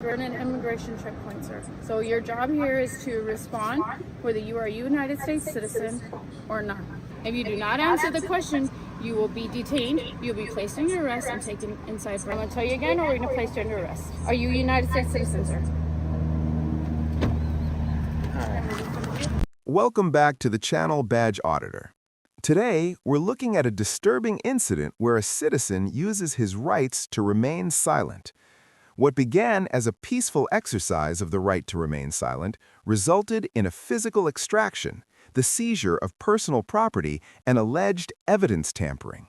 You're in an immigration checkpoint, sir. So your job here is to respond whether you are a United States citizen or not. If you do not answer the question, you will be detained, you'll be placed under arrest and taken inside. I'm going to tell you again, or we're going to place you under arrest. Are you a United States citizen, sir? Welcome back to the channel Badge Auditor. Today, we're looking at a disturbing incident where a citizen uses his rights to remain silent. What began as a peaceful exercise of the right to remain silent resulted in a physical extraction, the seizure of personal property, and alleged evidence tampering.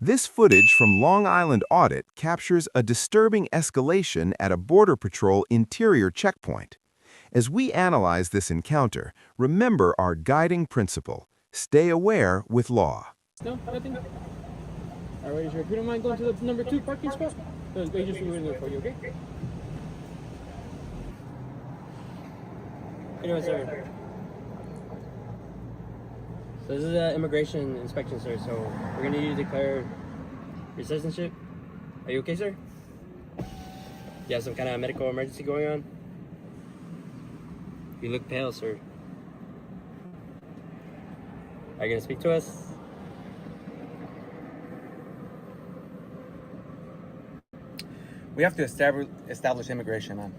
This footage from Long Island Audit captures a disturbing escalation at a Border Patrol interior checkpoint. As we analyze this encounter, remember our guiding principle: stay aware with law. No, nothing. All right, sir. If you don't mind going to the number 2 parking spot, the agents will be in there for you, okay? Anyway, sir. So this is an immigration inspection, sir. So we're gonna need you to declare your citizenship. Are you okay, sir? You have some kind of medical emergency going on? You look pale, sir. Are you gonna speak to us? We have to establish immigration, man.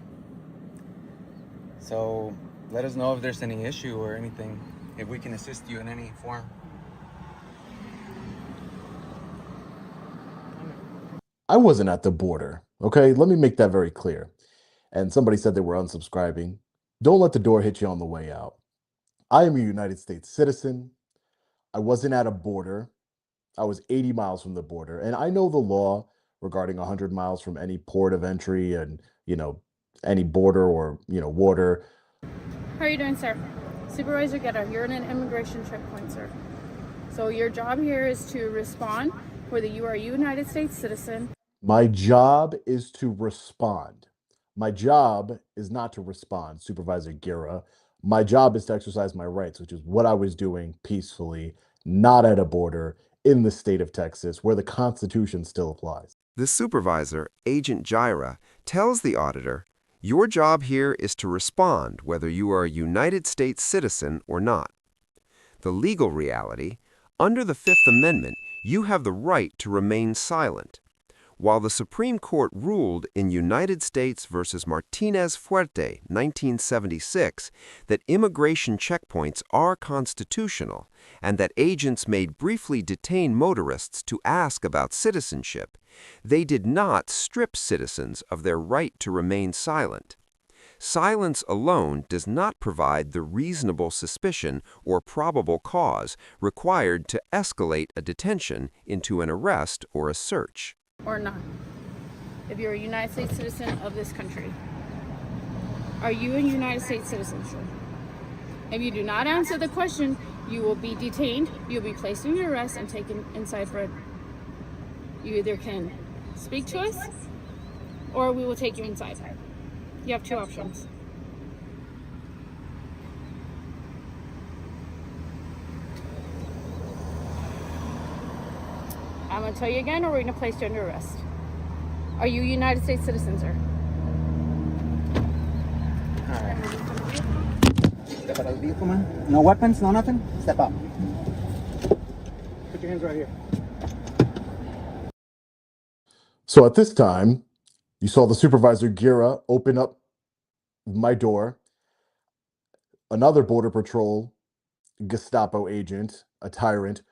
So let us know if there's any issue or anything, if we can assist you in any form. I wasn't at the border, okay? Let me make that very clear. And somebody said they were unsubscribing. Don't let the door hit you on the way out. I am a United States citizen. I wasn't at a border. I was 80 miles from the border. And I know the law regarding 100 miles from any port of entry and, any border or, water. How are you doing, sir? Supervisor Guetta, you're in an immigration checkpoint, sir. So your job here is to respond whether you are a United States citizen. My job is to respond. My job is not to respond, Supervisor Guerra. My job is to exercise my rights, which is what I was doing peacefully, not at a border in the state of Texas, where the Constitution still applies. The supervisor, Agent Gyra, tells the auditor, your job here is to respond whether you are a United States citizen or not. The legal reality: under the Fifth Amendment, you have the right to remain silent. While the Supreme Court ruled in United States v. Martinez-Fuerte, 1976, that immigration checkpoints are constitutional and that agents may briefly detain motorists to ask about citizenship, they did not strip citizens of their right to remain silent. Silence alone does not provide the reasonable suspicion or probable cause required to escalate a detention into an arrest or a search. Or not. If you're a United States citizen of this country. Are you a United States citizen, sir? If you do not answer the question, you will be detained, you'll be placed under arrest and taken inside for it. You either can speak to us or we will take you inside. You have 2 options. I'm going to tell you again, or we're going to place you under arrest. Are you a United States citizen, sir? All right. Step out of the vehicle, man. No weapons, no nothing? Step out. Put your hands right here. So at this time, you saw the Supervisor Guerra open up my door. Another Border Patrol Gestapo agent, a tyrant,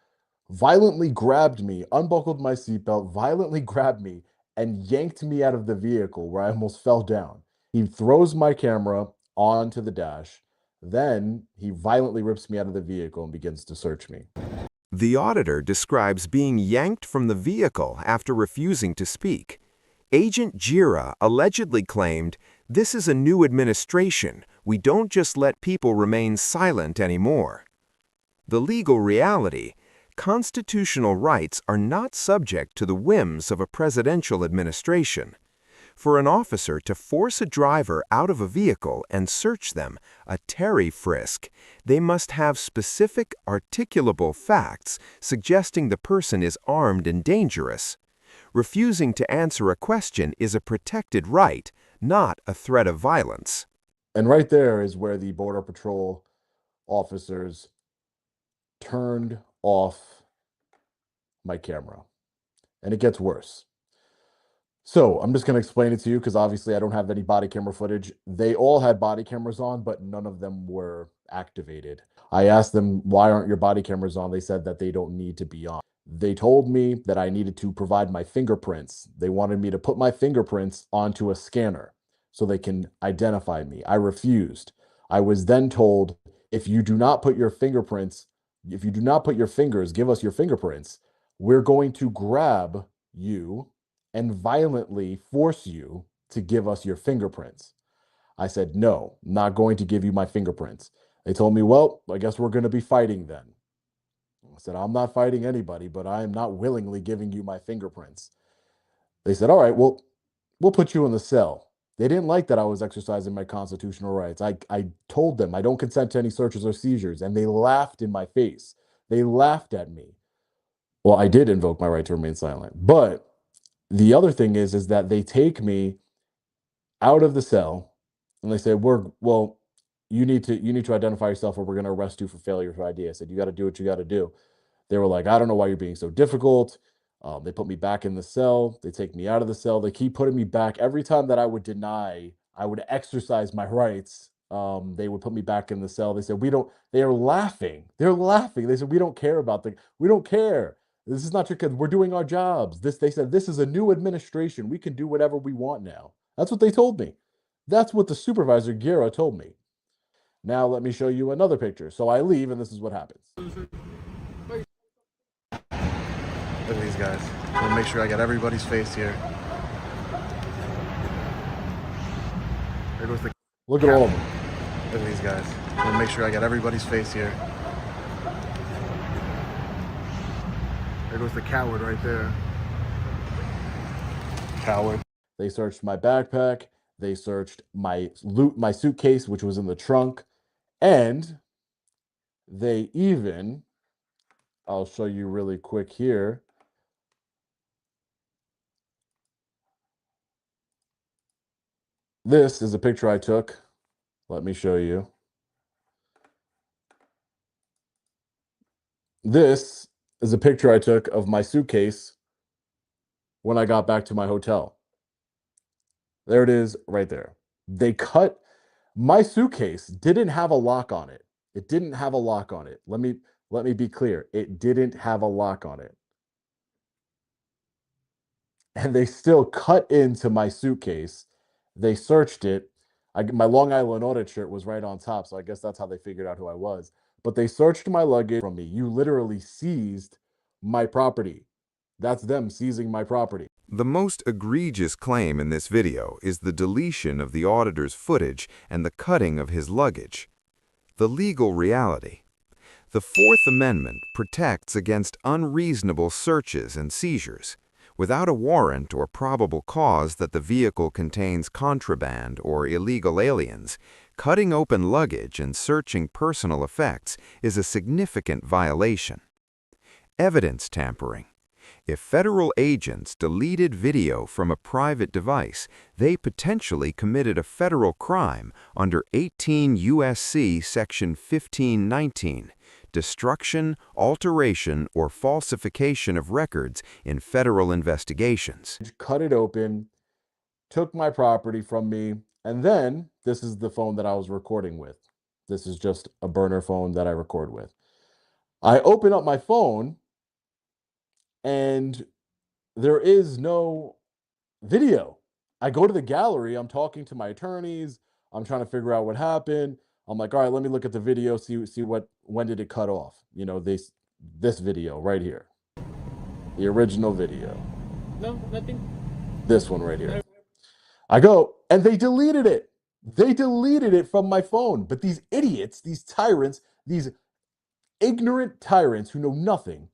violently grabbed me, unbuckled my seatbelt, violently grabbed me, and yanked me out of the vehicle where I almost fell down. He throws my camera onto the dash. Then he violently rips me out of the vehicle and begins to search me. The auditor describes being yanked from the vehicle after refusing to speak. Agent Gyra allegedly claimed, "This is a new administration. We don't just let people remain silent anymore." The legal reality: constitutional rights are not subject to the whims of a presidential administration. For an officer to force a driver out of a vehicle and search them, a Terry frisk, they must have specific, articulable facts suggesting the person is armed and dangerous. Refusing to answer a question is a protected right, not a threat of violence. And right there is where the Border Patrol officers turned off my camera. And it gets worse. So I'm just going to explain it to you because obviously I don't have any body camera footage. They all had body cameras on, but none of them were activated. I asked them, why aren't your body cameras on? They said that they don't need to be on. They told me that I needed to provide my fingerprints. They wanted me to put my fingerprints onto a scanner so they can identify me. I refused. I was then told, if you do not put your fingerprints, if you do not put your fingers, give us your fingerprints, we're going to grab you and violently force you to give us your fingerprints. I said, no, I'm not going to give you my fingerprints. They told me, well, I guess we're going to be fighting then. I said, I'm not fighting anybody, but I am not willingly giving you my fingerprints. They said, all right, well, we'll put you in the cell. They didn't like that I was exercising my constitutional rights. I told them I don't consent to any searches or seizures, and they laughed in my face. They laughed at me. Well, I did invoke my right to remain silent, but the other thing is that they take me out of the cell and they say, well, you need to identify yourself or we're going to arrest you for failure to ID. I said, you got to do what you got to do. They were like, I don't know why you're being so difficult. They put me back in the cell. They take me out of the cell. They keep putting me back. Every time that I would deny, I would exercise my rights. They would put me back in the cell. They said, they are laughing. They're laughing. They said, we don't care we don't care. This is not your kid. We're doing our jobs. They said, this is a new administration. We can do whatever we want now. That's what they told me. That's what the supervisor, Gira, told me. Now let me show you another picture. So I leave, and this is what happens. Look at these guys. I'm gonna make sure I got everybody's face here. There goes the. Look at all of them. Look at these guys. I'm gonna make sure I got everybody's face here. There goes the coward right there. Coward. They searched my backpack. They searched my suitcase, which was in the trunk, and they even. I'll show you really quick here. This is a picture I took. Let me show you. This is a picture I took of my suitcase when I got back to my hotel. There it is right there. They cut my suitcase, didn't have a lock on it. It didn't have a lock on it. Let me be clear. It didn't have a lock on it. And they still cut into my suitcase. They searched it. My Long Island Audit shirt was right on top, so I guess that's how they figured out who I was. But they searched my luggage from me. You literally seized my property. That's them seizing my property. The most egregious claim in this video is the deletion of the auditor's footage and the cutting of his luggage. The legal reality. The Fourth Amendment protects against unreasonable searches and seizures. Without a warrant or probable cause that the vehicle contains contraband or illegal aliens, cutting open luggage and searching personal effects is a significant violation. Evidence tampering. If federal agents deleted video from a private device, they potentially committed a federal crime under 18 U.S.C. Section 1519, destruction, alteration, or falsification of records in federal investigations. Cut it open, took my property from me, and then this is the phone that I was recording with. This is just a burner phone that I record with. I open up my phone, and there is no video. I go to the gallery. I'm talking to my attorneys. I'm trying to figure out what happened. I'm like, all right, let me look at the video, see when did it cut off? You know, this video right here. The original video. No, nothing. This one right here. I go, and they deleted it. They deleted it from my phone. But these idiots, these tyrants, these ignorant tyrants who know nothing,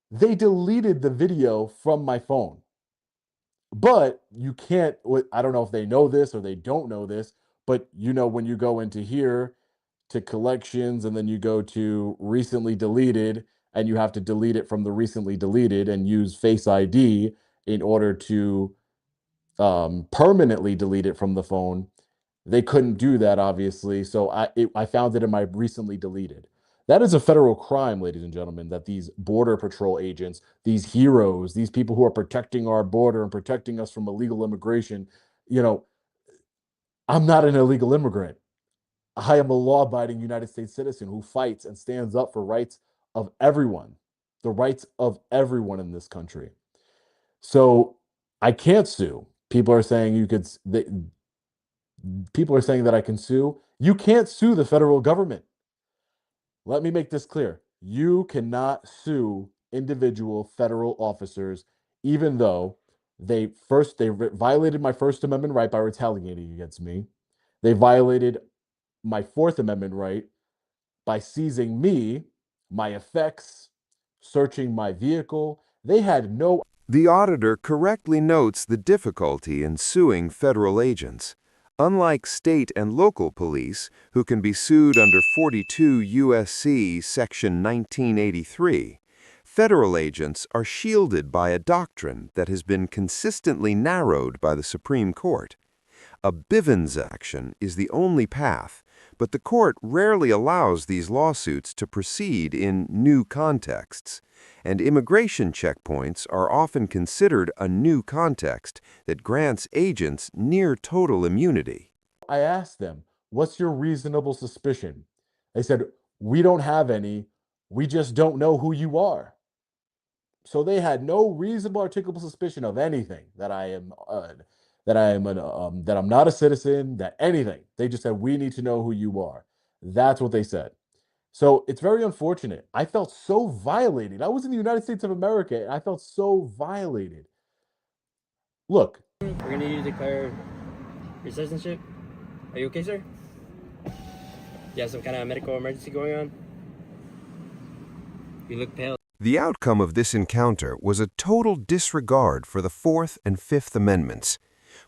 they deleted the video from my phone. But you can't, I don't know if they know this or they don't know this, but you know, when you go into here to collections and then you go to recently deleted and you have to delete it from the recently deleted and use Face ID in order to permanently delete it from the phone. They couldn't do that, obviously, so I found it in my recently deleted. That is a federal crime, ladies and gentlemen, that these border patrol agents, these heroes, these people who are protecting our border and protecting us from illegal immigration, you know, I'm not an illegal immigrant. I am a law-abiding United States citizen who fights and stands up for rights of everyone, the rights of everyone in this country. So I can't sue. People are saying people are saying that I can sue. You can't sue the federal government. Let me make this clear. You cannot sue individual federal officers, even though they violated my First Amendment right by retaliating against me. They violated my Fourth Amendment right by seizing me, my effects, searching my vehicle. They had no. The auditor correctly notes the difficulty in suing federal agents. Unlike state and local police, who can be sued under 42 U.S.C. Section 1983, federal agents are shielded by a doctrine that has been consistently narrowed by the Supreme Court. A Bivens action is the only path, but the court rarely allows these lawsuits to proceed in new contexts, and immigration checkpoints are often considered a new context that grants agents near total immunity. I asked them, what's your reasonable suspicion? They said, we don't have any. We just don't know who you are. So they had no reasonable articulable suspicion of anything, that I'm not a citizen, that anything. They just said, we need to know who you are. That's what they said. So it's very unfortunate. I felt so violated. I was in the United States of America and I felt so violated. Look. We're going to need to declare your citizenship. Are you okay, sir? You have some kind of medical emergency going on? You look pale. The outcome of this encounter was a total disregard for the Fourth and Fifth Amendments.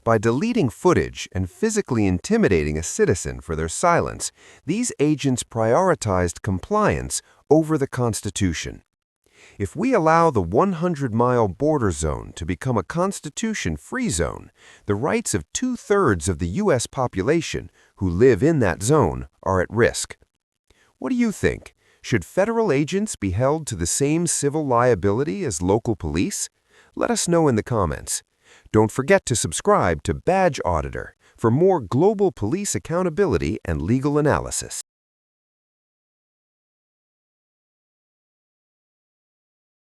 By deleting footage and physically intimidating a citizen for their silence, these agents prioritized compliance over the Constitution. If we allow the 100-mile border zone to become a Constitution-free zone, the rights of 2/3 of the U.S. population who live in that zone are at risk. What do you think? Should federal agents be held to the same civil liability as local police? Let us know in the comments. Don't forget to subscribe to Badge Auditor for more global police accountability and legal analysis.